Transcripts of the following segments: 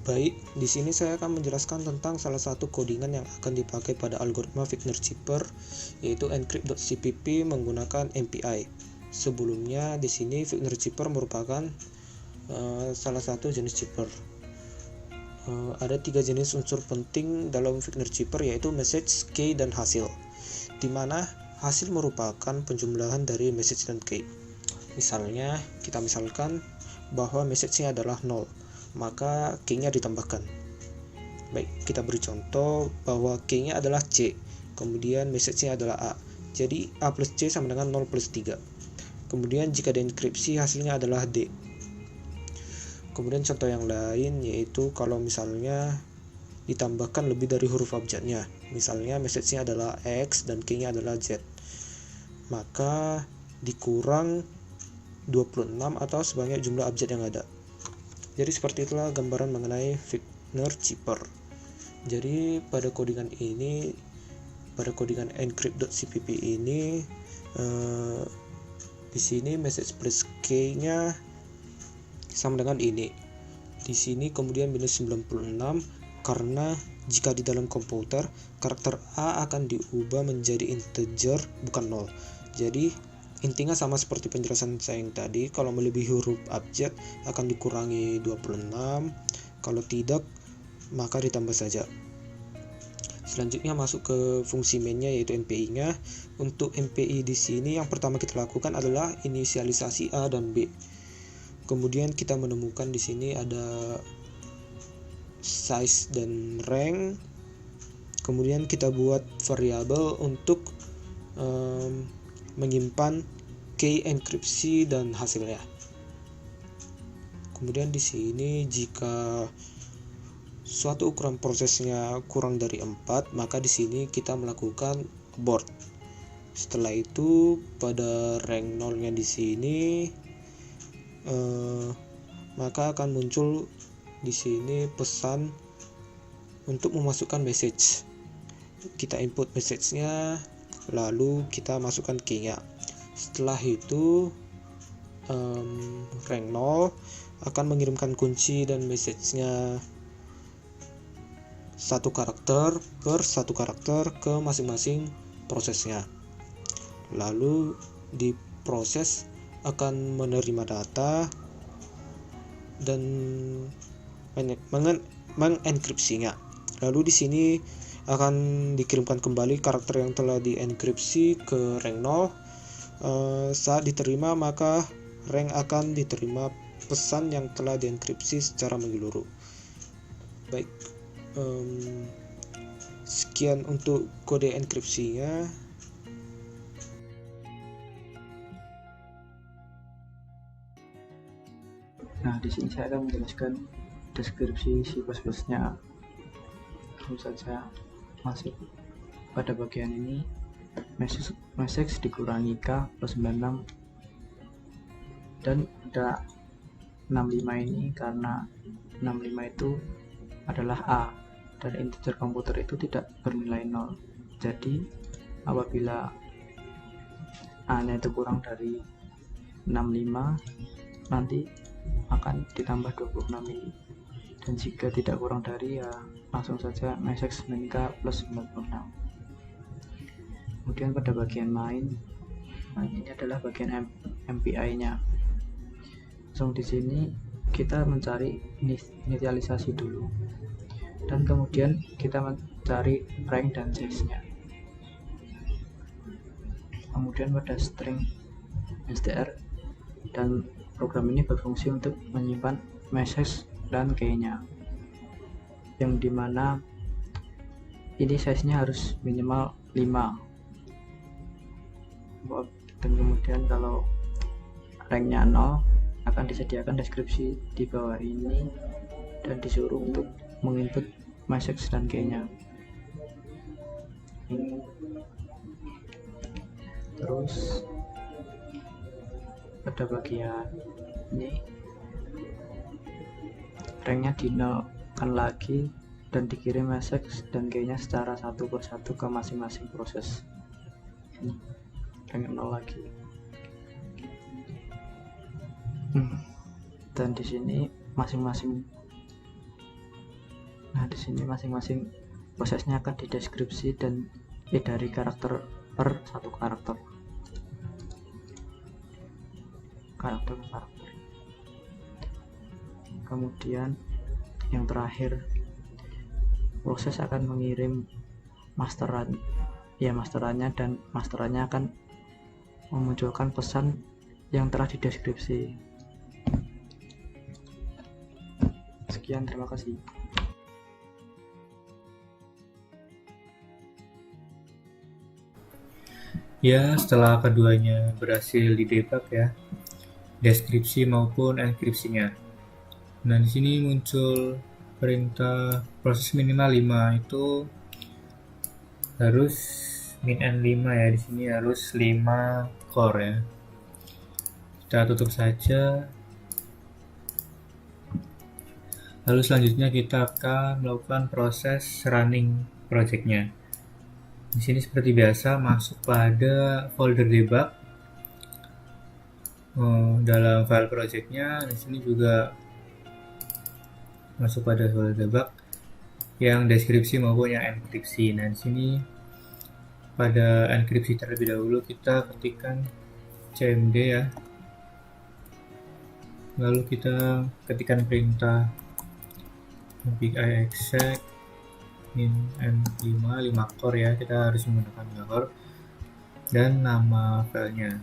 Baik, di sini saya akan menjelaskan tentang salah satu codingan yang akan dipakai pada algoritma Wigner-Schipper, yaitu encrypt.cpp menggunakan MPI. Sebelumnya di sini Wigner-Schipper merupakan salah satu jenis chipper. Ada 3 jenis unsur penting dalam Wigner-Schipper, yaitu message, key, dan hasil, di mana hasil merupakan penjumlahan dari message dan key. Misalnya, kita misalkan bahwa message-nya adalah 0, maka key-nya ditambahkan. Baik, kita beri contoh bahwa key-nya adalah C, kemudian message-nya adalah A. Jadi A plus C sama dengan 0 plus 3. Kemudian jika dienkripsi hasilnya adalah D. Kemudian contoh yang lain yaitu kalau misalnya ditambahkan lebih dari huruf abjadnya. Misalnya message-nya adalah X dan key-nya adalah Z. Maka dikurang 26 atau sebanyak jumlah abjad yang ada. Jadi seperti itulah gambaran mengenai Wigner-Schipper. Jadi pada codingan encrypt.cpp ini di sini message plus key-nya sama dengan ini. Di sini kemudian minus 96 karena jika di dalam komputer karakter A akan diubah menjadi integer bukan 0. Jadi intinya sama seperti penjelasan saya yang tadi, kalau melebihi huruf abjad akan dikurangi 26, kalau tidak maka ditambah saja. Selanjutnya masuk ke fungsi mainnya yaitu MPI-nya. Untuk MPI di sini yang pertama kita lakukan adalah inisialisasi A dan B. Kemudian kita menemukan di sini ada size dan rank. Kemudian kita buat variabel untuk menyimpan key enkripsi dan hasilnya. Kemudian di sini jika suatu ukuran prosesnya kurang dari 4, maka di sini kita melakukan abort. Setelah itu pada rank 0-nya di sini maka akan muncul di sini pesan untuk memasukkan message. Kita input message-nya, lalu kita masukkan key-nya. Setelah itu rank 0 akan mengirimkan kunci dan message-nya satu karakter per satu karakter ke masing-masing prosesnya. Lalu di proses akan menerima data dan mengenkripsinya. Lalu di sini akan dikirimkan kembali karakter yang telah dienkripsi ke rank 0. Saat diterima maka rank akan diterima pesan yang telah dienkripsi secara menyeluruh. Baik, sekian untuk kode enkripsinya. Nah, di sini saya akan menjelaskan deskripsi C++-nya. Langsung saja masuk pada bagian ini. Message dikurangi K plus 96 dan ada 65 ini karena 65 itu adalah A dan integer komputer itu tidak bernilai 0. Jadi apabila A-nya itu kurang dari 65 nanti akan ditambah 26 ini, dan jika tidak kurang dari ya langsung saja message min K plus 96. Kemudian pada bagian main ini adalah bagian MPI-nya. Langsung di sini kita mencari inisialisasi dulu, dan kemudian kita mencari rank dan size-nya. Kemudian pada string str, dan program ini berfungsi untuk menyimpan message dan key-nya, yang dimana ini size-nya harus minimal 5. Dan kemudian kalau ranknya 0 akan disediakan deskripsi di bawah ini dan disuruh untuk menginput message dan key-nya. Terus pada bagian ini ranknya dinolkan lagi dan dikirim message dan key-nya secara satu persatu ke masing-masing proses. Rank 0 lagi. Dan di sini masing-masing Nah, di sini masing-masing prosesnya akan dideskripsi dan dari karakter per satu karakter ke karakter. Kemudian yang terakhir, proses akan mengirim masterannya, dan masterannya akan memunculkan pesan yang telah dideskripsi. Sekian, terima kasih. Ya, setelah keduanya berhasil didebug ya, deskripsi maupun enkripsinya. Nah, di sini muncul perintah proses minimal 5 itu harus min n 5 ya. Di sini harus 5 core ya. Kita tutup saja. Lalu selanjutnya kita akan melakukan proses running projectnya. Di sini seperti biasa masuk pada folder debug. Dalam file projectnya di sini juga masuk pada folder debug yang deskripsi maupun yang enkripsi. Nah, di sini pada enkripsi terlebih dahulu kita ketikkan cmd ya. Lalu kita ketikkan perintah mpi exec min n5 5 core ya, kita harus menggunakan 5 core, dan nama filenya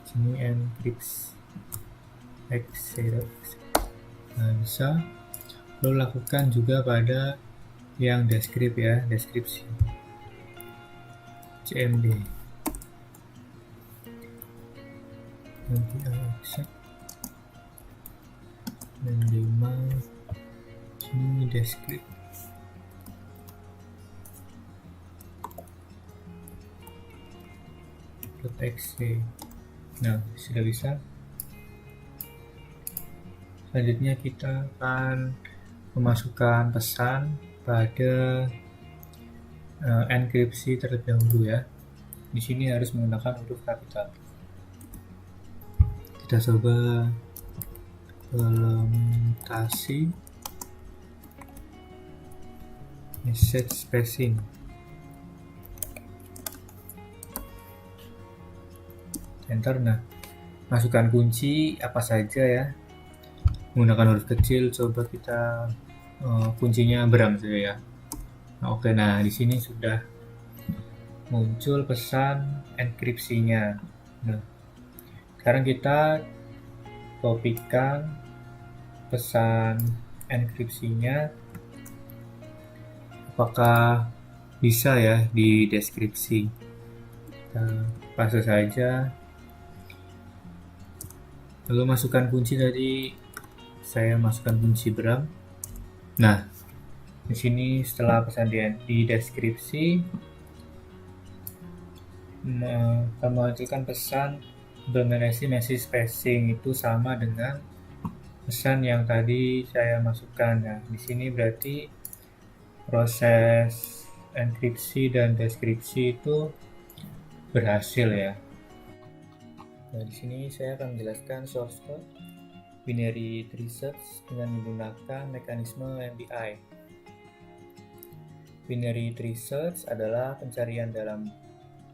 sini encrypt x0. Nah, bisa lalu lakukan juga pada yang deskripsi cmd mpi exec dan 5 ini deskrip. .exe. Nah, sudah bisa. Selanjutnya kita akan memasukkan pesan pada enkripsi terlebih dahulu ya. Di sini harus menggunakan huruf kapital. Kita coba implementasi message spacing. Enter. Nah, masukkan kunci apa saja ya, menggunakan huruf kecil. Coba kita kuncinya Bram saja ya. Nah, oke. Nah, di sini sudah muncul pesan enkripsinya. Nah, sekarang kita kopikan pesan enkripsinya. Apakah bisa ya di deskripsi? Kita paste saja. Lalu masukkan kunci tadi. Saya masukkan kunci Bram. Nah, di sini setelah pesan di deskripsi memunculkan pesan implementasi message spacing, itu sama dengan pesan yang tadi saya masukkan. Nah, di sini berarti proses enkripsi dan deskripsi itu berhasil ya. Nah, di sini saya akan menjelaskan source code binary tree search dengan menggunakan mekanisme MPI. Binary tree search adalah pencarian dalam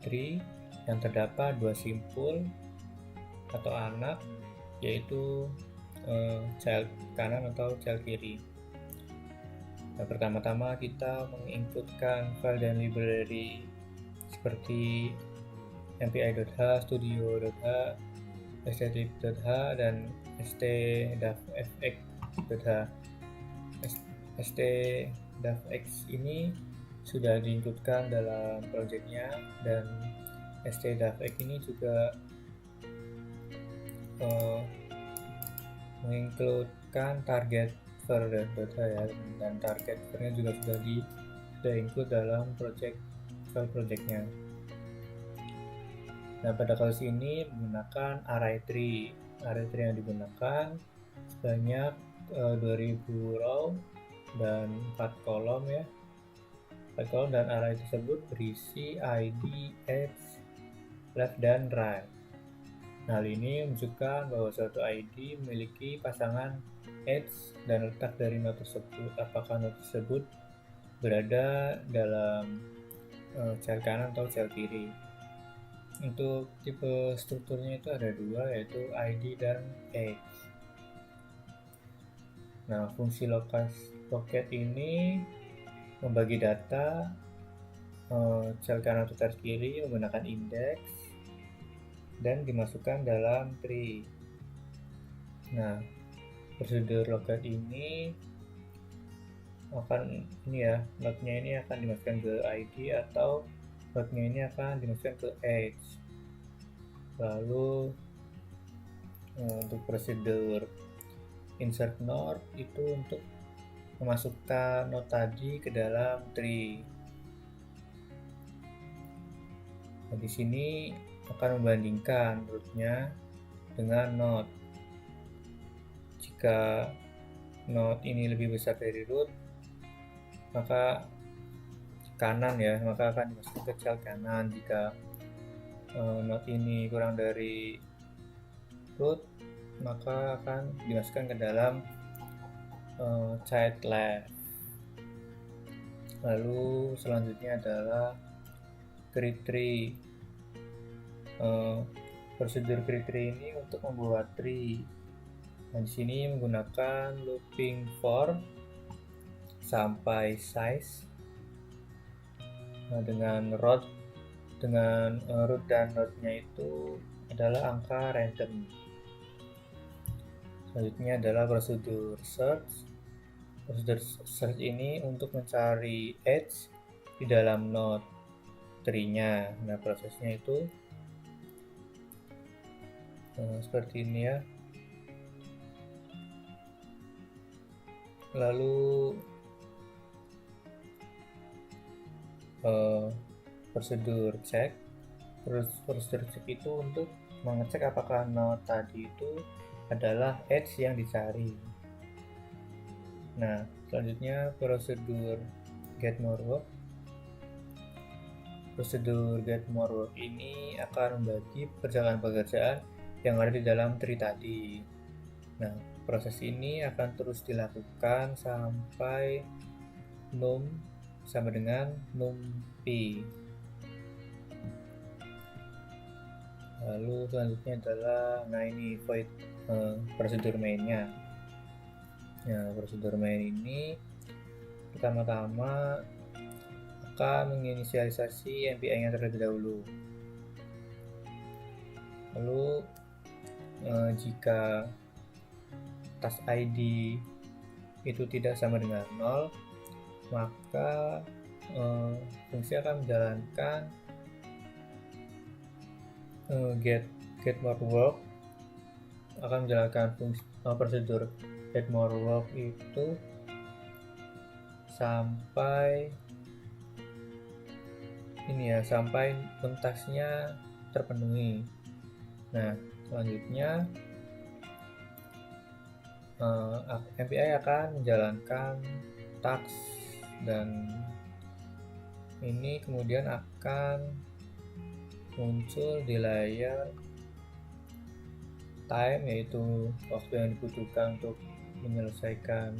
tree yang terdapat dua simpul atau anak, yaitu child kanan atau child kiri. Nah, pertama-tama kita menginputkan file dan library seperti mpi.h, studio.h, aesthetic.h, dan stdavfx.h. stdavfx ini sudah diinputkan dalam projectnya, dan stdavfx ini juga mengincludekan target ver.h ya, dan target vernya juga sudah include dalam file projectnya. Nah, pada kasus ini menggunakan array tree yang digunakan sebanyak 2000 row dan 4 kolom ya. 4 kolom, dan array tersebut berisi ID, age, left, dan right. Hal ini menunjukkan bahwa suatu ID memiliki pasangan edge dan letak dari node tersebut. Apakah node tersebut berada dalam child kanan atau child kiri. Untuk tipe strukturnya itu ada dua, yaitu ID dan edge. Nah, fungsi locat ini membagi data child kanan atau child kiri menggunakan index dan dimasukkan dalam tree. Nah, prosedur locat ini akan node-nya ini akan dimasukkan ke ID atau node-nya ini akan dimasukkan ke edge. Lalu untuk prosedur insert node itu untuk memasukkan node tadi ke dalam tree. Nah, di sini akan membandingkan root-nya dengan node. Jika node ini lebih besar dari root, maka akan dimasukkan ke child kanan. Jika node ini kurang dari root, maka akan dimasukkan ke dalam child left. Lalu selanjutnya adalah create tree. Prosedur create tree ini untuk membuat tree. Nah, di sini menggunakan looping for sampai size. Nah, dengan root dan node-nya itu adalah angka random. Selanjutnya adalah prosedur search. Prosedur search ini untuk mencari edge di dalam node tree-nya. Nah, prosesnya itu seperti ini ya. Lalu prosedur check. Prosedur check itu untuk mengecek apakah node tadi itu adalah edge yang dicari. Nah, selanjutnya prosedur get more work. Prosedur get more work ini akan membagi pekerjaan-pekerjaan yang ada di dalam tree tadi. Nah, proses ini akan terus dilakukan sampai num sama dengan nump. Lalu selanjutnya adalah ini void prosedur mainnya. Nah, prosedur main ini pertama-tama akan menginisialisasi MPI-nya terlebih dahulu. Lalu jika task ID itu tidak sama dengan 0, maka fungsi akan menjalankan get more work, akan menjalankan fungsi prosedur get more work itu sampai sampai tuntasnya terpenuhi. Nah, selanjutnya MPI akan menjalankan task dan ini kemudian akan muncul di layar time, yaitu waktu yang dibutuhkan untuk menyelesaikan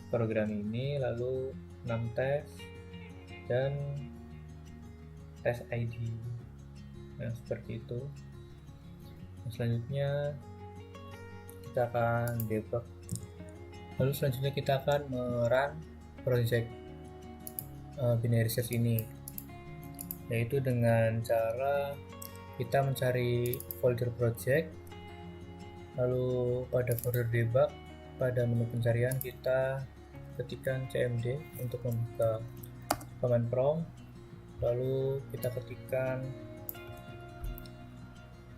program ini, lalu 6 tes dan tes ID. Nah, seperti itu. Selanjutnya kita akan debug. Lalu selanjutnya kita akan merun project binary search ini, yaitu dengan cara kita mencari folder project, lalu pada folder debug pada menu pencarian kita ketikkan cmd untuk membuka command prompt, lalu kita ketikkan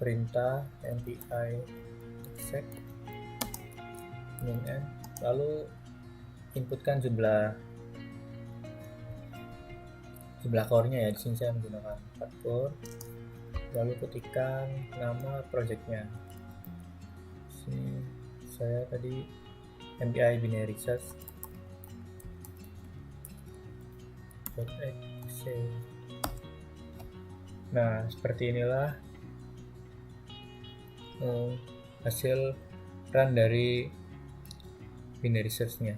perintah mpi exec min n, lalu inputkan jumlah core-nya ya. Di sini saya menggunakan 4 core, lalu ketikkan nama projectnya. Sini saya tadi MPI binary search .exe. Nah, seperti inilah hasil run dari binary search-nya.